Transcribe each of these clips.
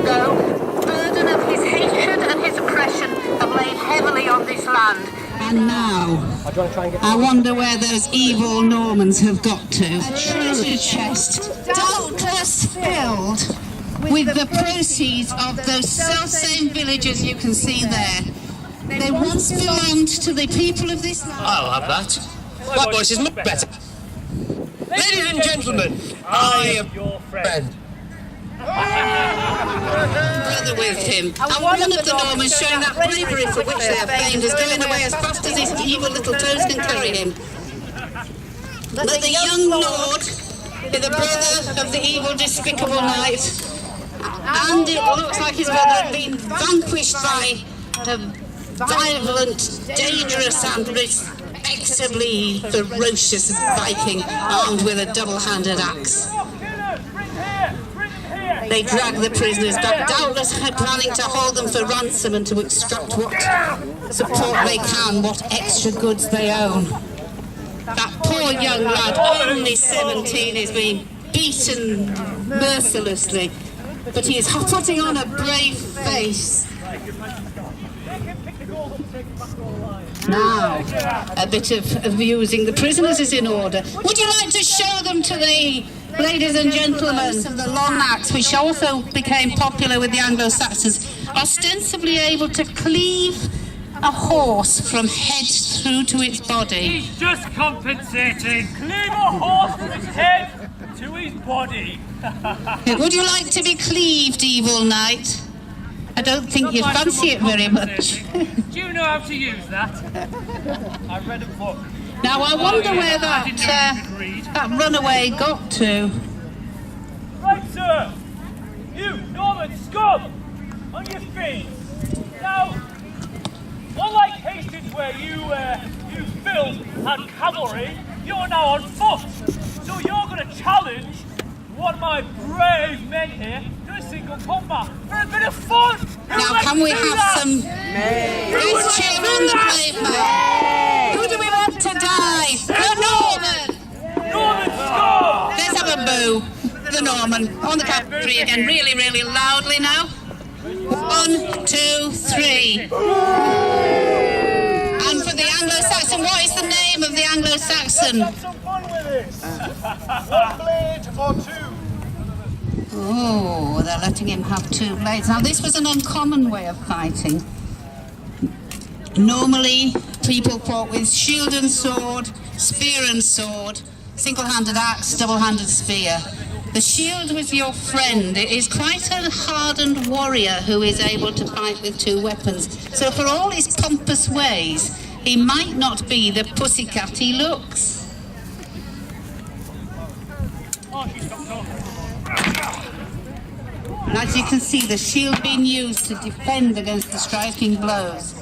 ago, the burden of his hatred and his oppression have laid heavily on this land. And now, I wonder where those evil Normans have got to. A treasure chest, doubtless filled with the proceeds of those self-same villages you can see there. They once belonged to the people of this land. I'll have that. My voice is much better. Ladies and gentlemen, I am your friend. Brother with him, and one of the Normans showing that bravery for which they are famed is going away as fast as his evil little toes can carry him. But the young lord is the brother of the evil, despicable knight, and it looks like his brother had been vanquished by a violent, dangerous and respectably ferocious Viking armed with a double-handed axe. They drag the prisoners back, doubtless planning to hold them for ransom and to extract what support they can, what extra goods they own. That poor young lad, only 17, is being beaten mercilessly, but he is putting on a brave face. Now, a bit of abusing the prisoners is in order. Would you like to show them to the ladies and gentlemen of the long axe, which also became popular with the Anglo-Saxons, ostensibly able to cleave a horse from head through to its body? He's just compensating. Cleave a horse from his head to his body. Would you like to be cleaved, evil knight? I don't think you'd fancy it very much. Do you know how to use that? I read a book. Now I wonder where that runaway got to. Right, sir. You, Norman scum, on your feet. Now, unlike Hastings, where you Phil had cavalry, you're now on foot. So you're going to challenge one of my brave men here to a single combat for a bit of fun. Now, can we have some nice cheer on the pavement? Who do we want to die? The Norman! Norman scum! Let's have a boo. The Norman. On the count of three again, really, really loudly now. 1, 2, 3. And for the Anglo-Saxon, what is the name of the Anglo-Saxon? Let's have some fun with this. One blade or two. Oh, they're letting him have 2 blades. Now, this was an uncommon way of fighting. Normally, people fought with shield and sword, spear and sword, single-handed axe, double-handed spear. The shield was your friend. It is quite a hardened warrior who is able to fight with 2 weapons. So for all his pompous ways, he might not be the pussycat he looks. And as you can see, the shield being used to defend against the striking blows.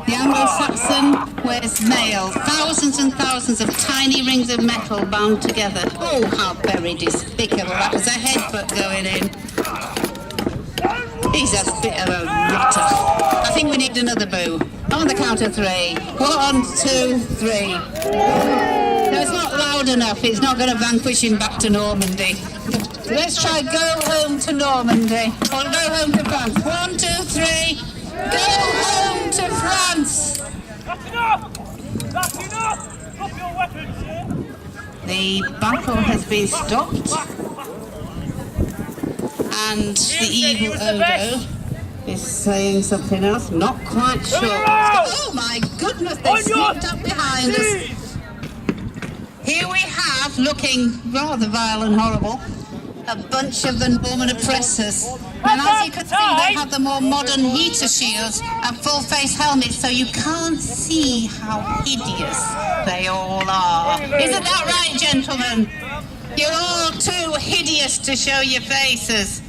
The Anglo-Saxon wears mail, thousands and thousands of tiny rings of metal bound together. Oh, how very despicable. That was a headbutt going in. He's a bit of a rotter. I think we need another boo. On the count of 3. 1, 2, 3. No, it's not loud enough. It's not going to vanquish him back to Normandy. Let's try go home to Normandy. Or go home to France. 1, 2, 3. Go home to France! That's enough! That's enough! Drop your weapons, sir! The battle has been stopped. And the evil Odo is saying something else. Not quite sure. Oh my goodness, they sneaked up behind us. Here we have, looking rather vile and horrible, a bunch of the Norman oppressors. And as you can see, they have the more modern heater shields and full-face helmets, so you can't see how hideous they all are. Isn't that right, gentlemen? You're all too hideous to show your faces.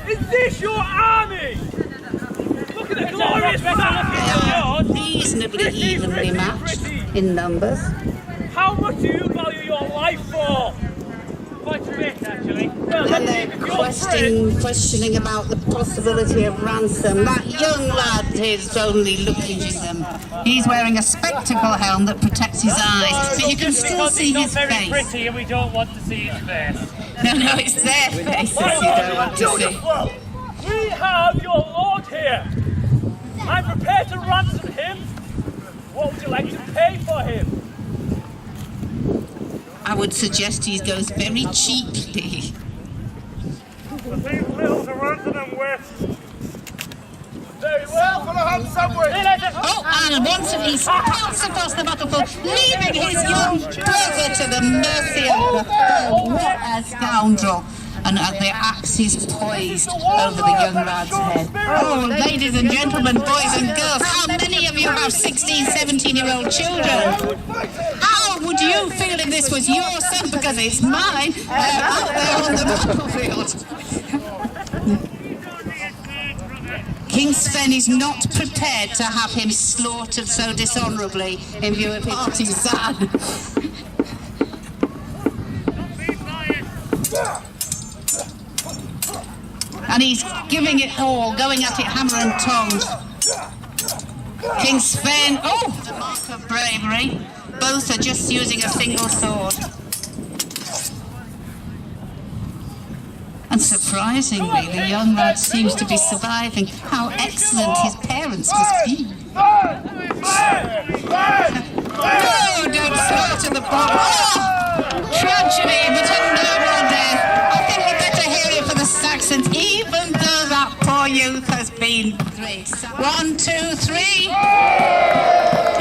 Is this your army? Look at the glorious battle! They are reasonably evenly matched in numbers. How much do you value your life for? If I quite a bit, actually. Well, And they're questioning about the possibility of ransom. That young lad is only looking at them. He's wearing a spectacle helm that protects his eyes, but you can still see his very face. pretty and we don't want to see his face. No, it's their faces you don't want to see. We have your lord here. I'm prepared to ransom him. What would you like to pay for him? I would suggest he goes very cheaply. These little to ransom him with. Very well. Oh, and once he spouts across the battlefield, leaving his young brother to the mercy of the foe. What a scoundrel! And the axe is poised over the young lad's head. Oh, ladies and gentlemen, boys and girls, how many of you have 16, 17-year-old children? How would you feel if this was your son? Because it's mine, out there on the battlefield. King Sven is not prepared to have him slaughtered so dishonourably in view of his partisan. And he's giving it all, going at it hammer and tongs. King Sven, oh, the mark of bravery. Both are just using a single sword. And surprisingly, the young lad seems to be surviving. How excellent his parents must be. No, don't slaughter the poor. Oh, tragedy, but a noble death. I think we better hear it for the Saxons, even though that poor youth has been great. 1, 2, 3.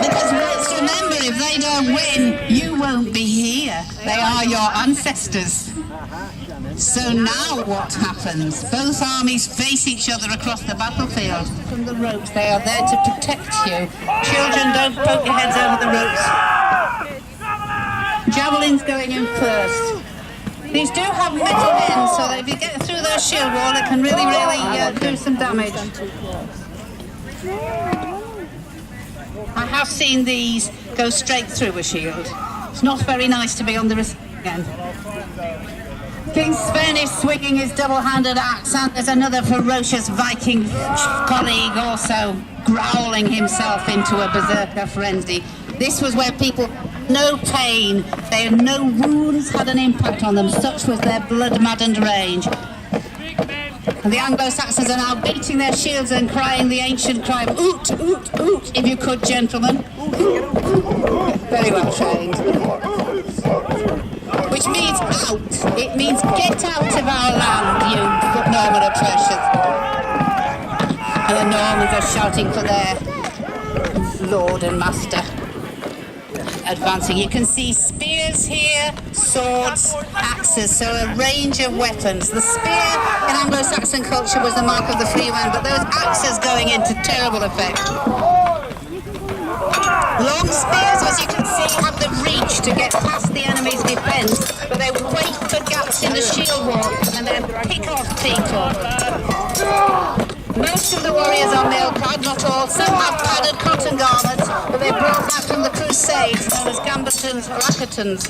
Because let's remember, if they don't win, you won't be here. They are your ancestors. So now what happens? Both armies face each other across the battlefield. From the ropes, they are there to protect you. Children, don't poke your heads over the ropes. Javelins going in first. These do have metal ends, so that if you get through their shield wall, it can really do some damage. I have seen these go straight through a shield. It's not very nice to be on the receiving end. King Sven is swinging his double-handed axe, and there's another ferocious Viking colleague also growling himself into a berserker frenzy. This was where people had no pain, they had no wounds had an impact on them, such was their blood-maddened rage. And the Anglo-Saxons are now beating their shields and crying the ancient cry of oot, oot, oot, if you could, gentlemen. Very well trained. Which means out. It means get out of our land, you Norman oppressors. And the Normans are shouting for their lord and master. Advancing. You can see spears here, swords, axes, so a range of weapons. The spear in Anglo-Saxon culture was the mark of the free man, but those axes going into terrible effect. Long spears, as you can see, have the reach to get past the enemy's defence, but they wait for gaps in the shield wall and then pick off people. Most of the warriors are mail-clad, not all. Some have padded cotton garments that they brought back from the Crusades, known as gambitons or lacketons.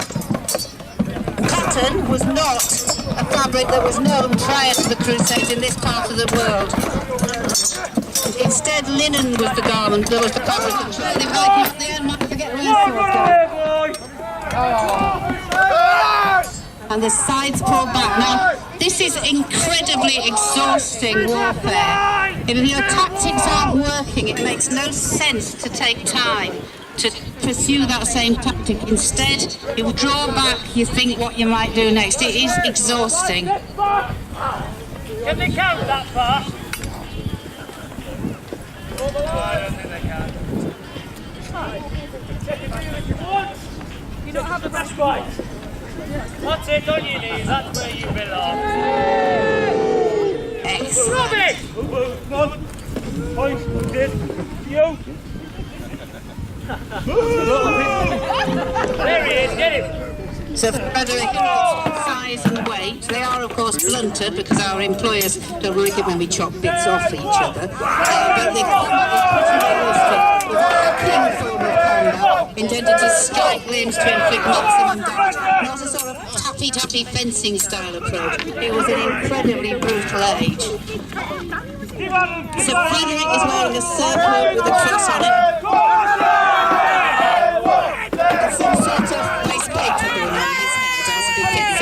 Cotton was not a fabric that was known prior to the Crusades in this part of the world. Instead, linen was the garment, there was the fabric that trade the Vikings at the end might forget where the and the sides pulled back. Now, this is incredibly exhausting warfare. If your tactics aren't working, it makes no sense to take time to pursue that same tactic. Instead, you draw back, you think what you might do next. It is exhausting. Can they count that far? I don't think they can. You don't have the best right. That's it, on your knees, that's where you belong. Excellent. Rubbish! Point, did, you. There he is, get him. So Frederick, size and weight, they are of course blunted because our employers don't like it when we chop bits off each other. But the combat is pretty realistic, with a clean form of combat intended to strike limbs to inflict maximum damage, not a sort of tapping hippy-tappy fencing style approach. It was an incredibly brutal age. So Frederick is wearing a circlet with a cross on it. Some sort of waste paper going on his head as he gets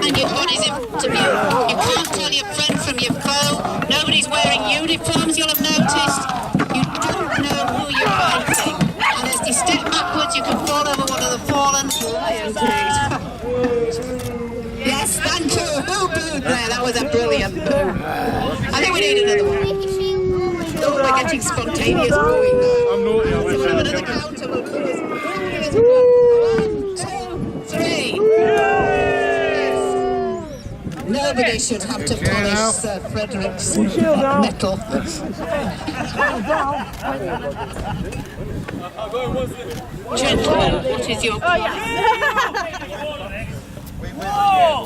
and your body's interview. You can't tell your friend from your foe. Nobody's wearing uniforms, you'll have noticed. You don't know who you're fighting. And as you step backwards, you can fall over one of the fallen. Yes, thank you. Who booed there? That was a brilliant boo. I think we need another one. Oh, we're getting spontaneous booing now. I'm naughty, So we'll have another counter. We'll do this. 1, 2, 3. Nobody should have to polish Sir Frederick's metal. Gentlemen, what is your... Oh,